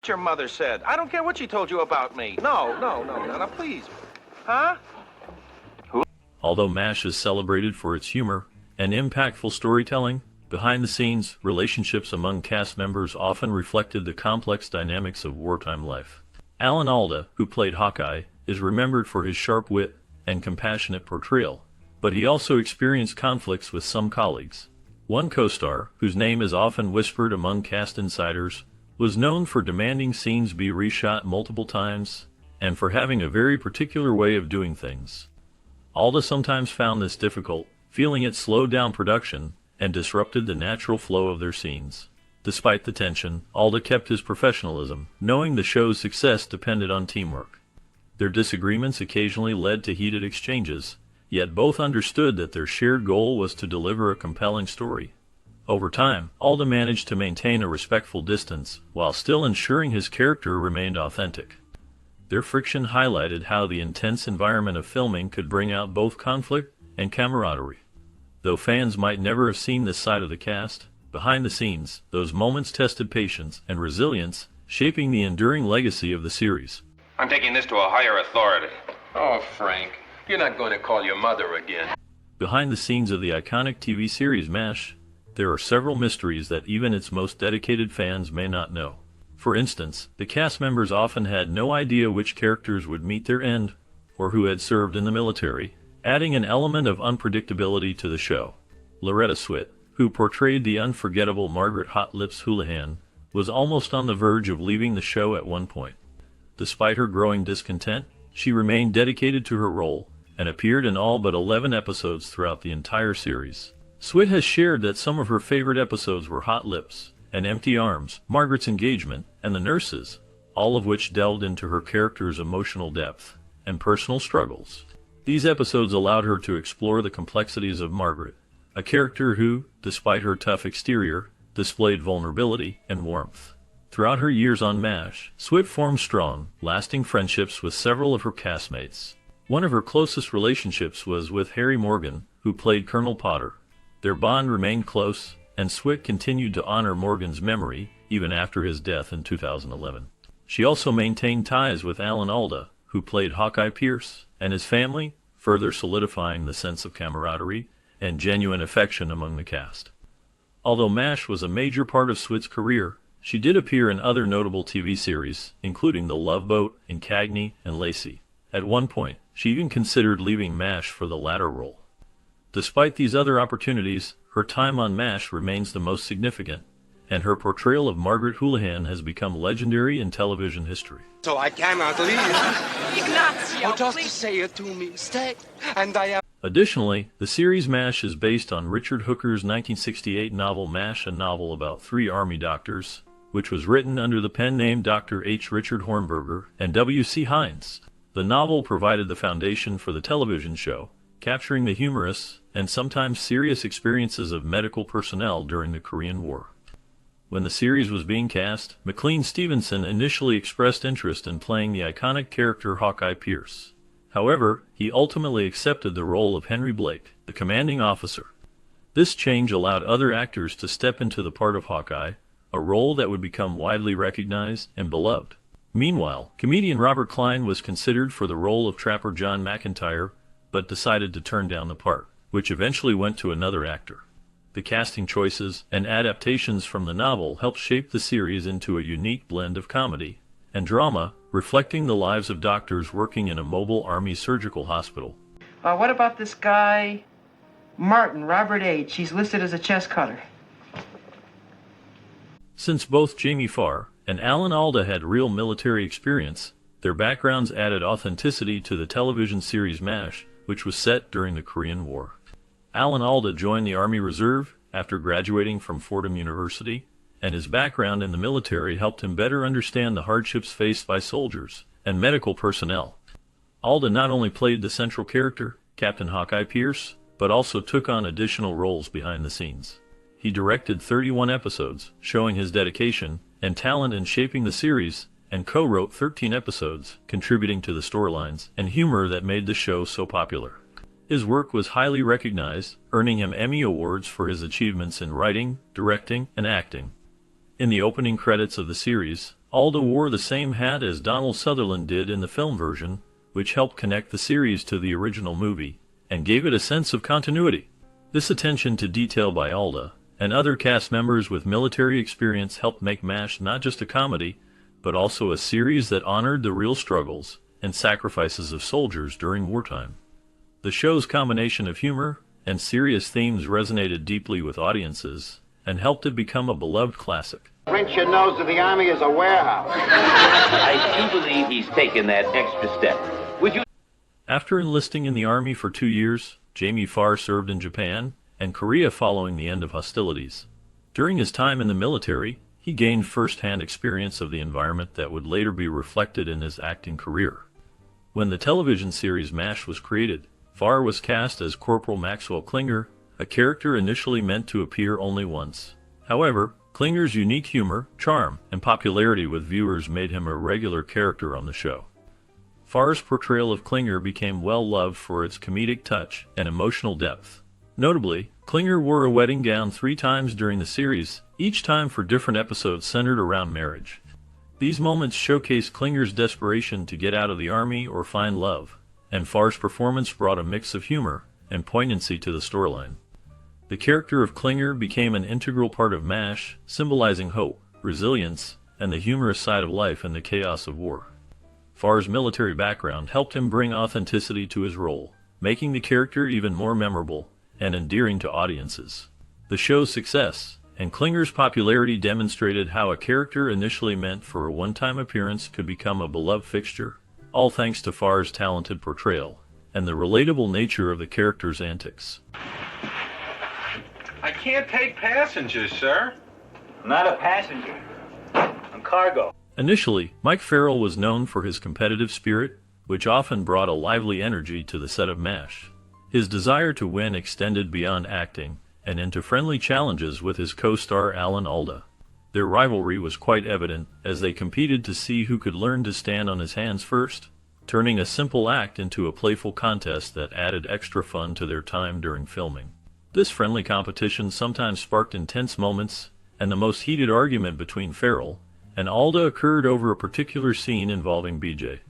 Your mother said. I don't care what she told you about me. No, now, please. Huh? Although MASH is celebrated for its humor and impactful storytelling, behind the scenes, relationships among cast members often reflected the complex dynamics of wartime life. Alda, who played Hawkeye, is remembered for his sharp wit and compassionate portrayal, but he also experienced conflicts with some colleagues. One co-star, whose name is often whispered among cast insiders, was known for demanding scenes be reshot multiple times, and for having a very particular way of doing things. Alda sometimes found this difficult, feeling it slowed down production and disrupted the natural flow of their scenes. Despite the tension, Alda kept his professionalism, knowing the show's success depended on teamwork. Their disagreements occasionally led to heated exchanges, yet both understood that their shared goal was to deliver a compelling story. Over time, Alda managed to maintain a respectful distance while still ensuring his character remained authentic. Their friction highlighted how the intense environment of filming could bring out both conflict and camaraderie. Though fans might never have seen this side of the cast, behind the scenes, those moments tested patience and resilience, shaping the enduring legacy of the series. I'm taking this to a higher authority. Oh, Frank, you're not going to call your mother again. Behind the scenes of the iconic TV series MASH, there are several mysteries that even its most dedicated fans may not know. For instance, the cast members often had no idea which characters would meet their end, or who had served in the military, adding an element of unpredictability to the show. Loretta Swit, who portrayed the unforgettable Margaret Hot Lips Houlihan, was almost on the verge of leaving the show at one point. Despite her growing discontent, she remained dedicated to her role, and appeared in all but 11 episodes throughout the entire series. Swit has shared that some of her favorite episodes were Hot Lips and Empty Arms, Margaret's engagement, and The Nurses, all of which delved into her character's emotional depth and personal struggles. These episodes allowed her to explore the complexities of Margaret, a character who, despite her tough exterior, displayed vulnerability and warmth. Throughout her years on MASH, Swit formed strong, lasting friendships with several of her castmates. One of her closest relationships was with Harry Morgan, who played Colonel Potter. Their bond remained close, and Swit continued to honor Morgan's memory even after his death in 2011. She also maintained ties with Alda, who played Hawkeye Pierce, and his family, further solidifying the sense of camaraderie and genuine affection among the cast. Although MASH was a major part of Swit's career, she did appear in other notable TV series, including The Love Boat and Cagney and Lacey. At one point, she even considered leaving MASH for the latter role. Despite these other opportunities, her time on MASH remains the most significant, and her portrayal of Margaret Houlihan has become legendary in television history. So I cannot leave. Ignacio, Just please. say it to me. Stay. And I am. Additionally, the series MASH is based on Richard Hooker's 1968 novel MASH, a novel about 3 Army doctors, which was written under the pen name Dr. H. Richard Hornberger and W. C. Hines. The novel provided the foundation for the television show, capturing the humorous and sometimes serious experiences of medical personnel during the Korean War. When the series was being cast, McLean Stevenson initially expressed interest in playing the iconic character Hawkeye Pierce. However, he ultimately accepted the role of Henry Blake, the commanding officer. This change allowed other actors to step into the part of Hawkeye, a role that would become widely recognized and beloved. Meanwhile, comedian Robert Klein was considered for the role of Trapper John McIntyre, but decided to turn down the part, which eventually went to another actor. The casting choices and adaptations from the novel helped shape the series into a unique blend of comedy and drama, reflecting the lives of doctors working in a mobile Army surgical hospital. What about this guy, Martin, Robert H.? He's listed as a chest cutter. Since both Jamie Farr and Alda had real military experience, their backgrounds added authenticity to the television series MASH, which was set during the Korean War. Alda joined the Army Reserve after graduating from Fordham University, and his background in the military helped him better understand the hardships faced by soldiers and medical personnel. Alda not only played the central character, Captain Hawkeye Pierce, but also took on additional roles behind the scenes. He directed 31 episodes, showing his dedication and talent in shaping the series, and co-wrote 13 episodes, contributing to the storylines and humor that made the show so popular. His work was highly recognized, earning him Emmy Awards for his achievements in writing, directing, and acting. In the opening credits of the series, Alda wore the same hat as Donald Sutherland did in the film version, which helped connect the series to the original movie, and gave it a sense of continuity. This attention to detail by Alda and other cast members with military experience helped make MASH not just a comedy, but also a series that honored the real struggles and sacrifices of soldiers during wartime. The show's combination of humor and serious themes resonated deeply with audiences and helped it become a beloved classic. French your nose to the Army is a warehouse. I do believe he's taken that extra step. Would you? After enlisting in the Army for 2 years, Jamie Farr served in Japan and Korea following the end of hostilities. During his time in the military, he gained first-hand experience of the environment that would later be reflected in his acting career. When the television series MASH was created, Farr was cast as Corporal Maxwell Klinger, a character initially meant to appear only once. However, Klinger's unique humor, charm, and popularity with viewers made him a regular character on the show. Farr's portrayal of Klinger became well-loved for its comedic touch and emotional depth. Notably, Klinger wore a wedding gown 3 times during the series, each time for different episodes centered around marriage. These moments showcase Klinger's desperation to get out of the Army or find love, and Farr's performance brought a mix of humor and poignancy to the storyline. The character of Klinger became an integral part of MASH, symbolizing hope, resilience, and the humorous side of life in the chaos of war. Farr's military background helped him bring authenticity to his role, making the character even more memorable and endearing to audiences. The show's success and Klinger's popularity demonstrated how a character initially meant for a one-time appearance could become a beloved fixture, all thanks to Farr's talented portrayal and the relatable nature of the character's antics. I can't take passengers, sir. I'm not a passenger. I'm cargo. Initially, Mike Farrell was known for his competitive spirit, which often brought a lively energy to the set of MASH. His desire to win extended beyond acting and into friendly challenges with his co-star Alan Alda. Their rivalry was quite evident as they competed to see who could learn to stand on his hands first, turning a simple act into a playful contest that added extra fun to their time during filming. This friendly competition sometimes sparked intense moments, and the most heated argument between Farrell and Alda occurred over a particular scene involving BJ.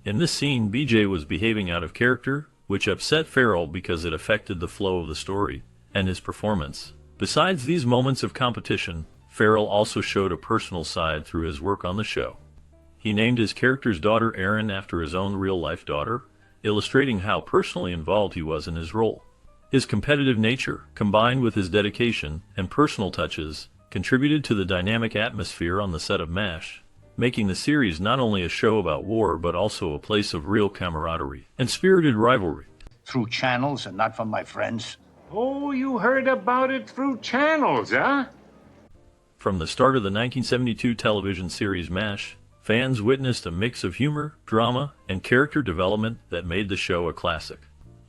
In this scene, BJ was behaving out of character, which upset Farrell because it affected the flow of the story and his performance. Besides these moments of competition, Farrell also showed a personal side through his work on the show. He named his character's daughter Erin after his own real-life daughter, illustrating how personally involved he was in his role. His competitive nature, combined with his dedication and personal touches, contributed to the dynamic atmosphere on the set of MASH, making the series not only a show about war but also a place of real camaraderie and spirited rivalry. Through channels and not from my friends. Oh, you heard about it through channels, huh? From the start of the 1972 television series MASH, fans witnessed a mix of humor, drama, and character development that made the show a classic.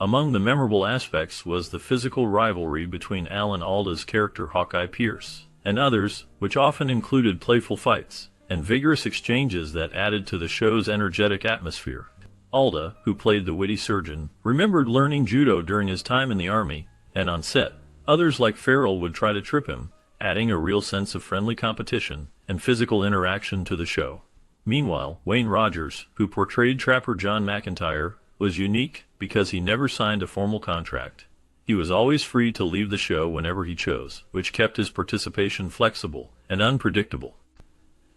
Among the memorable aspects was the physical rivalry between Alan Alda's character Hawkeye Pierce and others, which often included playful fights and vigorous exchanges that added to the show's energetic atmosphere. Alda, who played the witty surgeon, remembered learning judo during his time in the Army, and on set, others like Farrell would try to trip him, adding a real sense of friendly competition and physical interaction to the show. Meanwhile, Wayne Rogers, who portrayed Trapper John McIntyre, was unique because he never signed a formal contract. He was always free to leave the show whenever he chose, which kept his participation flexible and unpredictable.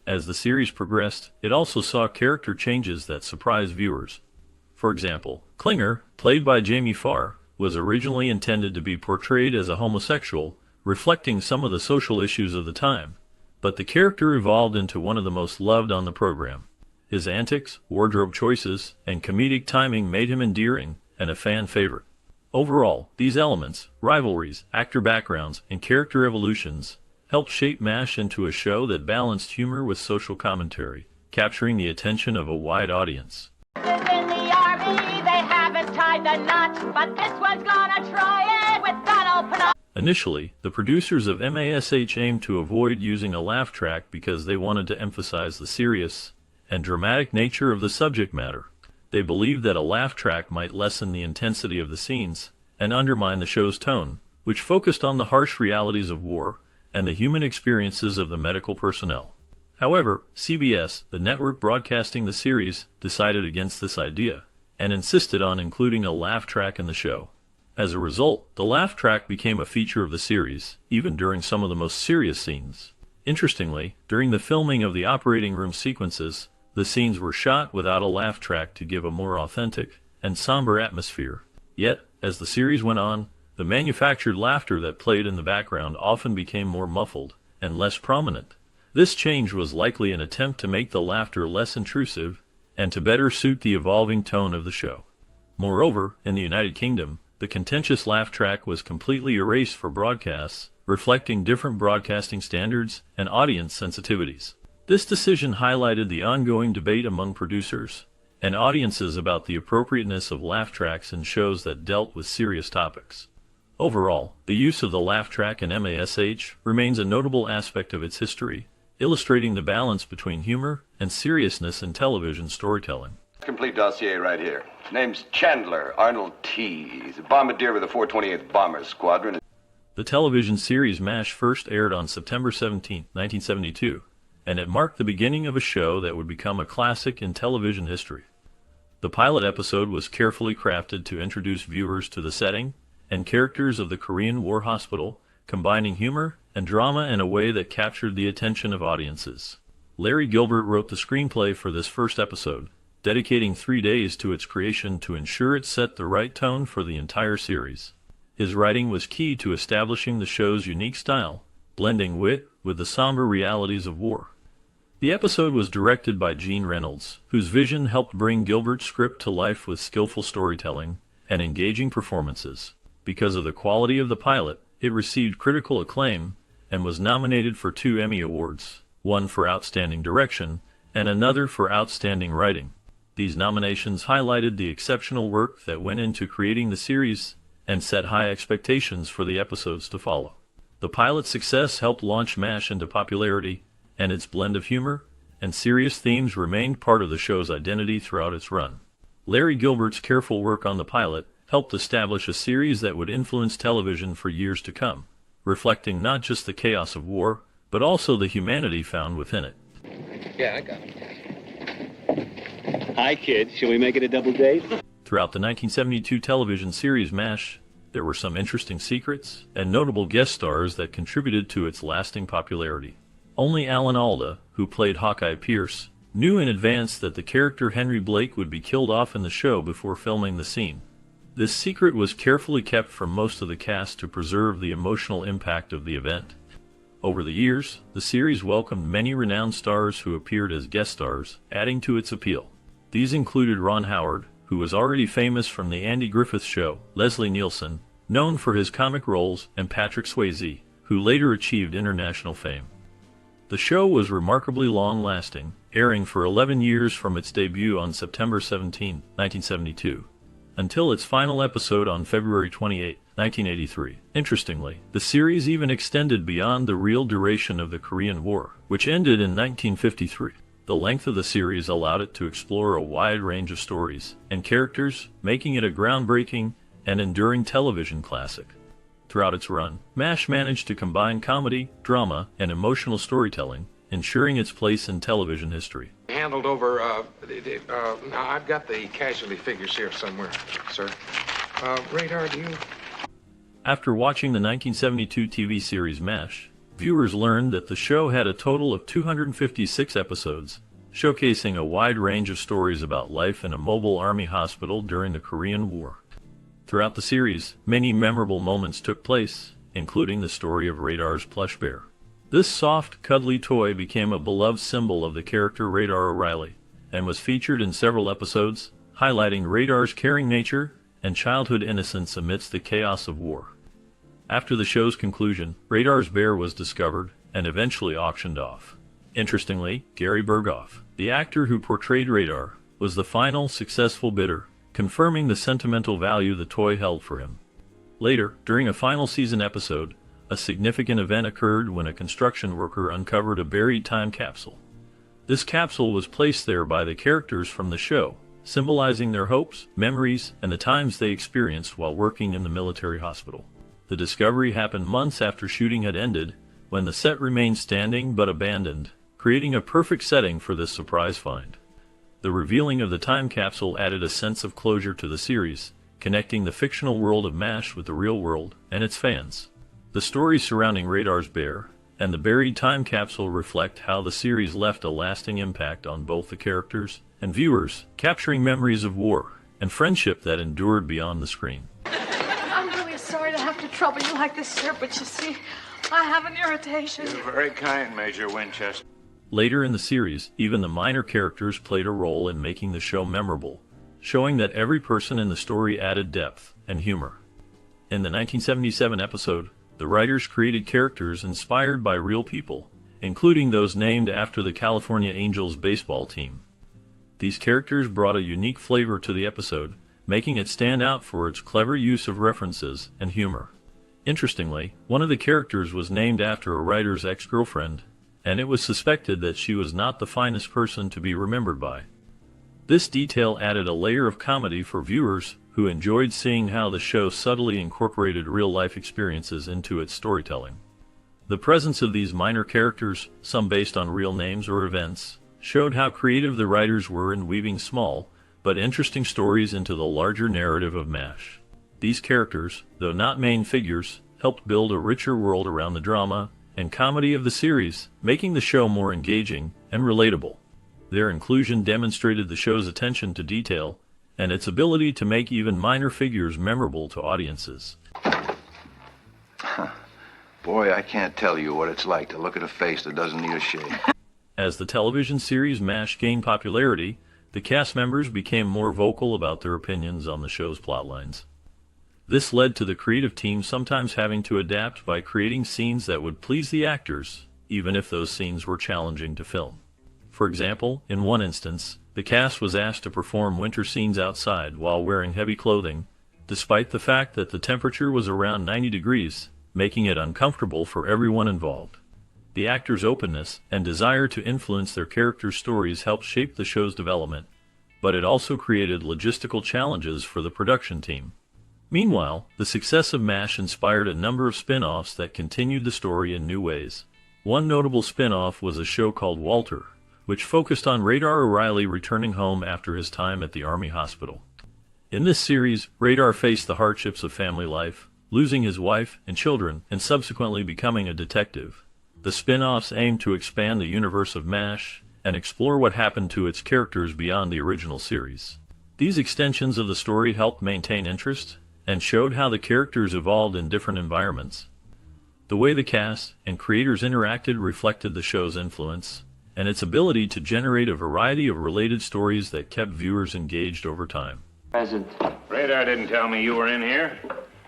As the series progressed, it also saw character changes that surprised viewers. For example, Klinger, played by Jamie Farr, was originally intended to be portrayed as a homosexual, reflecting some of the social issues of the time, but the character evolved into one of the most loved on the program. His antics, wardrobe choices, and comedic timing made him endearing and a fan favorite. Overall, these elements, rivalries, actor backgrounds, and character evolutions helped shape MASH into a show that balanced humor with social commentary, capturing the attention of a wide audience. In the army, they haven't tied the knot, but this one's gonna try it with Donald Pinot. Initially, the producers of MASH aimed to avoid using a laugh track because they wanted to emphasize the serious and dramatic nature of the subject matter. They believed that a laugh track might lessen the intensity of the scenes and undermine the show's tone, which focused on the harsh realities of war and the human experiences of the medical personnel. However, CBS, the network broadcasting the series, decided against this idea and insisted on including a laugh track in the show. As a result, the laugh track became a feature of the series, even during some of the most serious scenes. Interestingly, during the filming of the operating room sequences, the scenes were shot without a laugh track to give a more authentic and somber atmosphere. Yet, as the series went on, the manufactured laughter that played in the background often became more muffled and less prominent. This change was likely an attempt to make the laughter less intrusive and to better suit the evolving tone of the show. Moreover, in the United Kingdom, the contentious laugh track was completely erased for broadcasts, reflecting different broadcasting standards and audience sensitivities. This decision highlighted the ongoing debate among producers and audiences about the appropriateness of laugh tracks in shows that dealt with serious topics. Overall, the use of the laugh track in MASH remains a notable aspect of its history, illustrating the balance between humor and seriousness in television storytelling. Complete dossier right here. Name's Chandler Arnold T. He's a bombardier with the 428th Bomber Squadron. The television series MASH first aired on September 17, 1972, and it marked the beginning of a show that would become a classic in television history. The pilot episode was carefully crafted to introduce viewers to the setting and characters of the Korean War Hospital, combining humor and drama in a way that captured the attention of audiences. Larry Gilbert wrote the screenplay for this first episode, dedicating 3 days to its creation to ensure it set the right tone for the entire series. His writing was key to establishing the show's unique style, blending wit with the somber realities of war. The episode was directed by Gene Reynolds, whose vision helped bring Gilbert's script to life with skillful storytelling and engaging performances. Because of the quality of the pilot, it received critical acclaim and was nominated for 2 Emmy Awards, one for Outstanding Direction and another for Outstanding Writing. These nominations highlighted the exceptional work that went into creating the series and set high expectations for the episodes to follow. The pilot's success helped launch MASH into popularity, and its blend of humor and serious themes remained part of the show's identity throughout its run. Larry Gilbert's careful work on the pilot helped establish a series that would influence television for years to come, reflecting not just the chaos of war, but also the humanity found within it. Yeah, I got it. Hi, kids. Shall we make it a double date? Throughout the 1972 television series MASH, there were some interesting secrets and notable guest stars that contributed to its lasting popularity. Only Alan Alda, who played Hawkeye Pierce, knew in advance that the character Henry Blake would be killed off in the show before filming the scene. This secret was carefully kept from most of the cast to preserve the emotional impact of the event. Over the years, the series welcomed many renowned stars who appeared as guest stars, adding to its appeal. These included Ron Howard, who was already famous from The Andy Griffith Show, Leslie Nielsen, known for his comic roles, and Patrick Swayze, who later achieved international fame. The show was remarkably long-lasting, airing for 11 years from its debut on September 17, 1972, until its final episode on February 28, 1983. Interestingly, the series even extended beyond the real duration of the Korean War, which ended in 1953. The length of the series allowed it to explore a wide range of stories and characters, making it a groundbreaking and enduring television classic. Throughout its run, MASH managed to combine comedy, drama, and emotional storytelling, ensuring its place in television history. Handled over, I've got the casualty figures here somewhere, sir. Radar, do you? After watching the 1972 TV series MASH, viewers learned that the show had a total of 256 episodes, showcasing a wide range of stories about life in a mobile army hospital during the Korean War. Throughout the series, many memorable moments took place, including the story of Radar's plush bear. This soft, cuddly toy became a beloved symbol of the character Radar O'Reilly, and was featured in several episodes, highlighting Radar's caring nature and childhood innocence amidst the chaos of war. After the show's conclusion, Radar's bear was discovered and eventually auctioned off. Interestingly, Gary Berghoff, the actor who portrayed Radar, was the final successful bidder, confirming the sentimental value the toy held for him. Later, during a final season episode, a significant event occurred when a construction worker uncovered a buried time capsule. This capsule was placed there by the characters from the show, symbolizing their hopes, memories, and the times they experienced while working in the military hospital. The discovery happened months after shooting had ended, when the set remained standing but abandoned, creating a perfect setting for this surprise find. The revealing of the time capsule added a sense of closure to the series, connecting the fictional world of MASH with the real world and its fans. The stories surrounding Radar's bear and the buried time capsule reflect how the series left a lasting impact on both the characters and viewers, capturing memories of war and friendship that endured beyond the screen. I'm really sorry to have to trouble you like this, sir, but you see, I have an irritation. You're very kind, Major Winchester. Later in the series, even the minor characters played a role in making the show memorable, showing that every person in the story added depth and humor. In the 1977 episode, the writers created characters inspired by real people, including those named after the California Angels baseball team. These characters brought a unique flavor to the episode, making it stand out for its clever use of references and humor. Interestingly, one of the characters was named after a writer's ex-girlfriend, and it was suspected that she was not the finest person to be remembered by. This detail added a layer of comedy for viewers who enjoyed seeing how the show subtly incorporated real-life experiences into its storytelling. The presence of these minor characters, some based on real names or events, showed how creative the writers were in weaving small but interesting stories into the larger narrative of MASH. These characters, though not main figures, helped build a richer world around the drama and comedy of the series, making the show more engaging and relatable. Their inclusion demonstrated the show's attention to detail and its ability to make even minor figures memorable to audiences. Boy, I can't tell you what it's like to look at a face that doesn't need a shave. As the television series MASH gained popularity, the cast members became more vocal about their opinions on the show's plotlines. This led to the creative team sometimes having to adapt by creating scenes that would please the actors, even if those scenes were challenging to film. For example, in one instance, the cast was asked to perform winter scenes outside while wearing heavy clothing, despite the fact that the temperature was around 90 degrees, making it uncomfortable for everyone involved. The actors' openness and desire to influence their characters' stories helped shape the show's development, but it also created logistical challenges for the production team. Meanwhile, the success of MASH inspired a number of spin-offs that continued the story in new ways. One notable spin-off was a show called Walter, which focused on Radar O'Reilly returning home after his time at the Army hospital. In this series, Radar faced the hardships of family life, losing his wife and children, and subsequently becoming a detective. The spin-offs aimed to expand the universe of MASH and explore what happened to its characters beyond the original series. These extensions of the story helped maintain interest and showed how the characters evolved in different environments. The way the cast and creators interacted reflected the show's influence and its ability to generate a variety of related stories that kept viewers engaged over time. Present. Radar didn't tell me you were in here.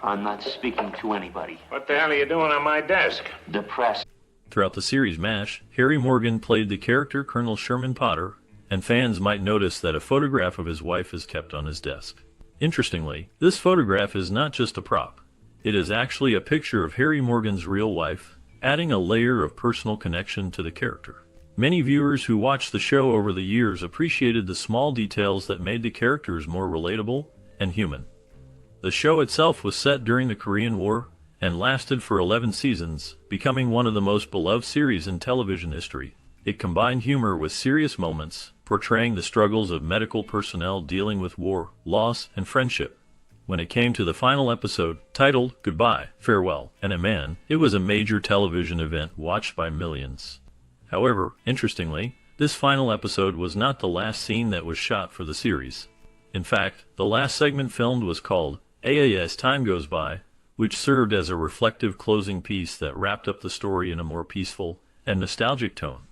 I'm not speaking to anybody. What the hell are you doing on my desk? Depressed. Throughout the series MASH, Harry Morgan played the character Colonel Sherman Potter, and fans might notice that a photograph of his wife is kept on his desk. Interestingly, this photograph is not just a prop. It is actually a picture of Harry Morgan's real wife, adding a layer of personal connection to the character. Many viewers who watched the show over the years appreciated the small details that made the characters more relatable and human. The show itself was set during the Korean War and lasted for 11 seasons, becoming one of the most beloved series in television history. It combined humor with serious moments, portraying the struggles of medical personnel dealing with war, loss, and friendship. When it came to the final episode, titled Goodbye, Farewell, and Amen, it was a major television event watched by millions. However, interestingly, this final episode was not the last scene that was shot for the series. In fact, the last segment filmed was called As Time Goes By, which served as a reflective closing piece that wrapped up the story in a more peaceful and nostalgic tone.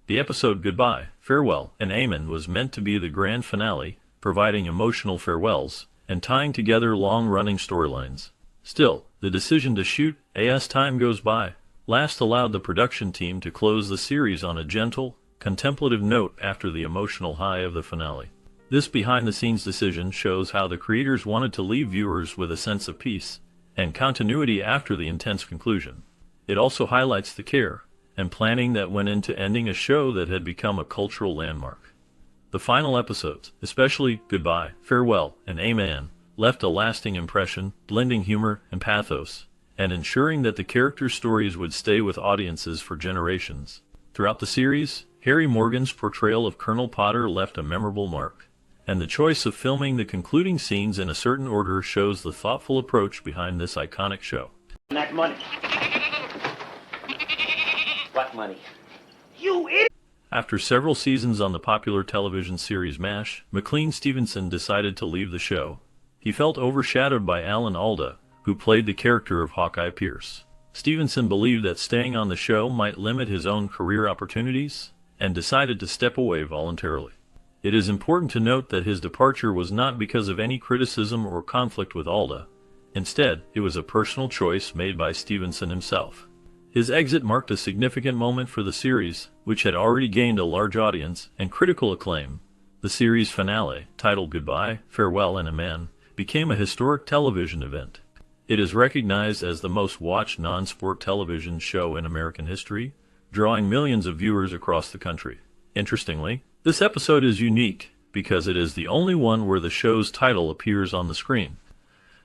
The episode Goodbye, Farewell, and Amen was meant to be the grand finale, providing emotional farewells and tying together long-running storylines. Still, the decision to shoot As Time Goes By last allowed the production team to close the series on a gentle, contemplative note after the emotional high of the finale. This behind-the-scenes decision shows how the creators wanted to leave viewers with a sense of peace and continuity after the intense conclusion. It also highlights the care and planning that went into ending a show that had become a cultural landmark. The final episodes, especially Goodbye, Farewell, and Amen, left a lasting impression, blending humor and pathos, and ensuring that the characters' stories would stay with audiences for generations. Throughout the series, Harry Morgan's portrayal of Colonel Potter left a memorable mark, and the choice of filming the concluding scenes in a certain order shows the thoughtful approach behind this iconic show. That money. What money? You idiot! After several seasons on the popular television series MASH, McLean Stevenson decided to leave the show. He felt overshadowed by Alda, who played the character of Hawkeye Pierce. Stevenson believed that staying on the show might limit his own career opportunities, and decided to step away voluntarily. It is important to note that his departure was not because of any criticism or conflict with Alda. Instead, it was a personal choice made by Stevenson himself. His exit marked a significant moment for the series, which had already gained a large audience and critical acclaim. The series finale, titled Goodbye, Farewell, and Amen, became a historic television event. It is recognized as the most watched non-sport television show in American history, drawing millions of viewers across the country. Interestingly, this episode is unique because it is the only one where the show's title appears on the screen.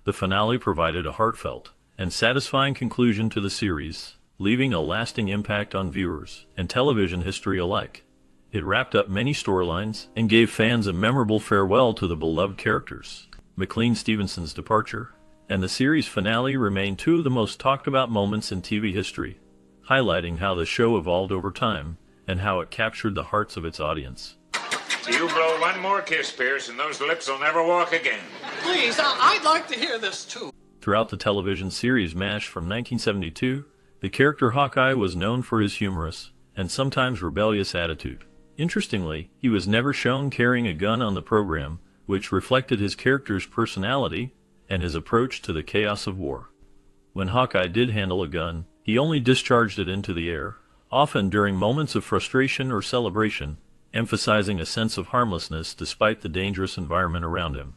The finale provided a heartfelt and satisfying conclusion to the series, leaving a lasting impact on viewers and television history alike. It wrapped up many storylines and gave fans a memorable farewell to the beloved characters. McLean Stevenson's departure and the series finale remain two of the most talked about moments in TV history, highlighting how the show evolved over time and how it captured the hearts of its audience. You blow one more kiss, Pierce, and those lips will never walk again. Please, I'd like to hear this too. Throughout the television series MASH from 1972, the character Hawkeye was known for his humorous and sometimes rebellious attitude. Interestingly, he was never shown carrying a gun on the program, which reflected his character's personality and his approach to the chaos of war. When Hawkeye did handle a gun, he only discharged it into the air, often during moments of frustration or celebration, emphasizing a sense of harmlessness despite the dangerous environment around him.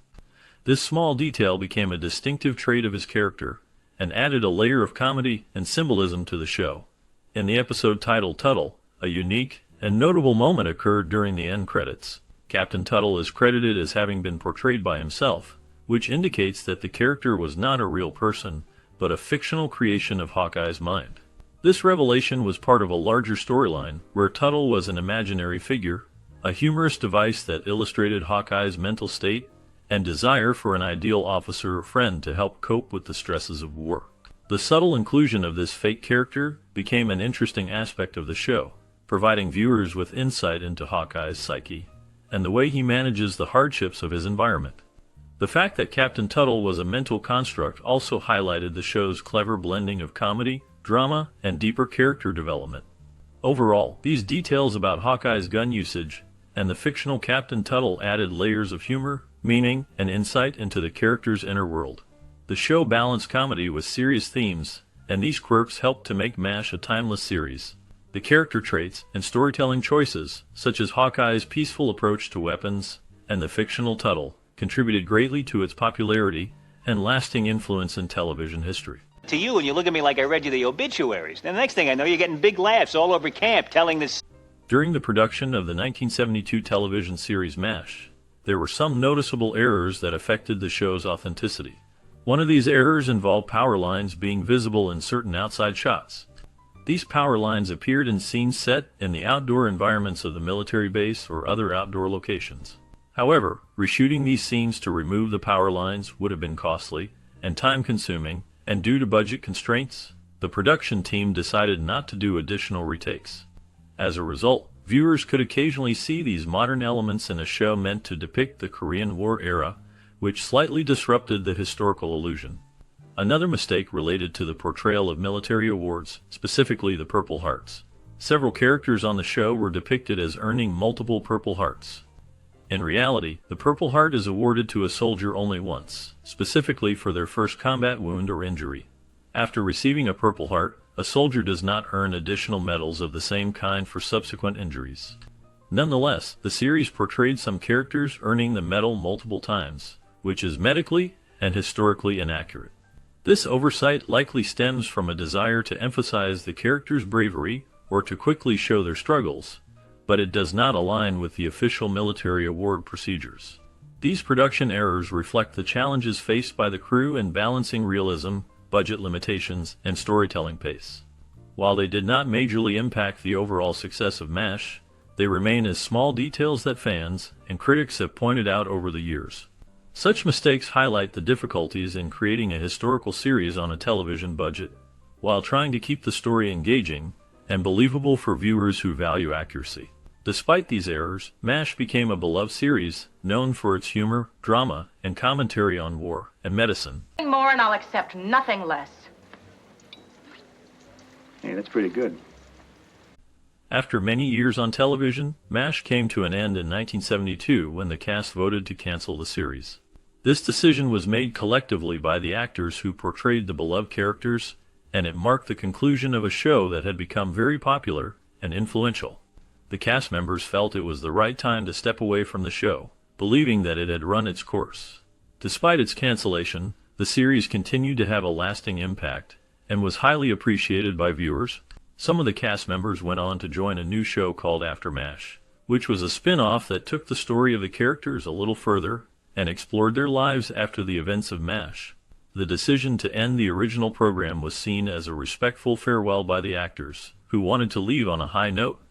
This small detail became a distinctive trait of his character and added a layer of comedy and symbolism to the show. In the episode titled Tuttle, a unique and notable moment occurred during the end credits. Captain Tuttle is credited as having been portrayed by himself, which indicates that the character was not a real person, but a fictional creation of Hawkeye's mind. This revelation was part of a larger storyline where Tuttle was an imaginary figure, a humorous device that illustrated Hawkeye's mental state and desire for an ideal officer or friend to help cope with the stresses of war. The subtle inclusion of this fake character became an interesting aspect of the show, providing viewers with insight into Hawkeye's psyche and the way he manages the hardships of his environment. The fact that Captain Tuttle was a mental construct also highlighted the show's clever blending of comedy, drama, and deeper character development. Overall, these details about Hawkeye's gun usage and the fictional Captain Tuttle added layers of humor, meaning, and insight into the character's inner world. The show balanced comedy with serious themes, and these quirks helped to make MASH a timeless series. The character traits and storytelling choices, such as Hawkeye's peaceful approach to weapons and the fictional Tuttle, contributed greatly to its popularity and lasting influence in television history. To you, and you look at me like I read you the obituaries. Then the next thing I know, you're getting big laughs all over camp telling this. During the production of the 1972 television series MASH, there were some noticeable errors that affected the show's authenticity. One of these errors involved power lines being visible in certain outside shots. These power lines appeared in scenes set in the outdoor environments of the military base or other outdoor locations. However, reshooting these scenes to remove the power lines would have been costly and time-consuming, and due to budget constraints, the production team decided not to do additional retakes. As a result, viewers could occasionally see these modern elements in a show meant to depict the Korean War era, which slightly disrupted the historical illusion. Another mistake related to the portrayal of military awards, specifically the Purple Hearts. Several characters on the show were depicted as earning multiple Purple Hearts. In reality, the Purple Heart is awarded to a soldier only once, specifically for their first combat wound or injury. After receiving a Purple Heart, a soldier does not earn additional medals of the same kind for subsequent injuries. Nonetheless, the series portrayed some characters earning the medal multiple times, which is medically and historically inaccurate. This oversight likely stems from a desire to emphasize the character's bravery or to quickly show their struggles, but it does not align with the official military award procedures. These production errors reflect the challenges faced by the crew in balancing realism, budget limitations, and storytelling pace. While they did not majorly impact the overall success of MASH, they remain as small details that fans and critics have pointed out over the years. Such mistakes highlight the difficulties in creating a historical series on a television budget, while trying to keep the story engaging and believable for viewers who value accuracy. Despite these errors, MASH became a beloved series, known for its humor, drama, and commentary on war and medicine. More and I'll accept nothing less. Hey, that's pretty good. After many years on television, MASH came to an end in 1972 when the cast voted to cancel the series. This decision was made collectively by the actors who portrayed the beloved characters, and it marked the conclusion of a show that had become very popular and influential. The cast members felt it was the right time to step away from the show, believing that it had run its course. Despite its cancellation, the series continued to have a lasting impact and was highly appreciated by viewers. Some of the cast members went on to join a new show called After MASH, which was a spin-off that took the story of the characters a little further and explored their lives after the events of MASH. The decision to end the original program was seen as a respectful farewell by the actors, who wanted to leave on a high note.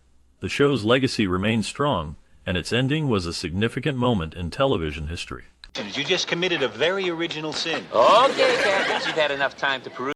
The show's legacy remained strong, and its ending was a significant moment in television history. You just committed a very original sin. Okay, Captain, you've had enough time to peruse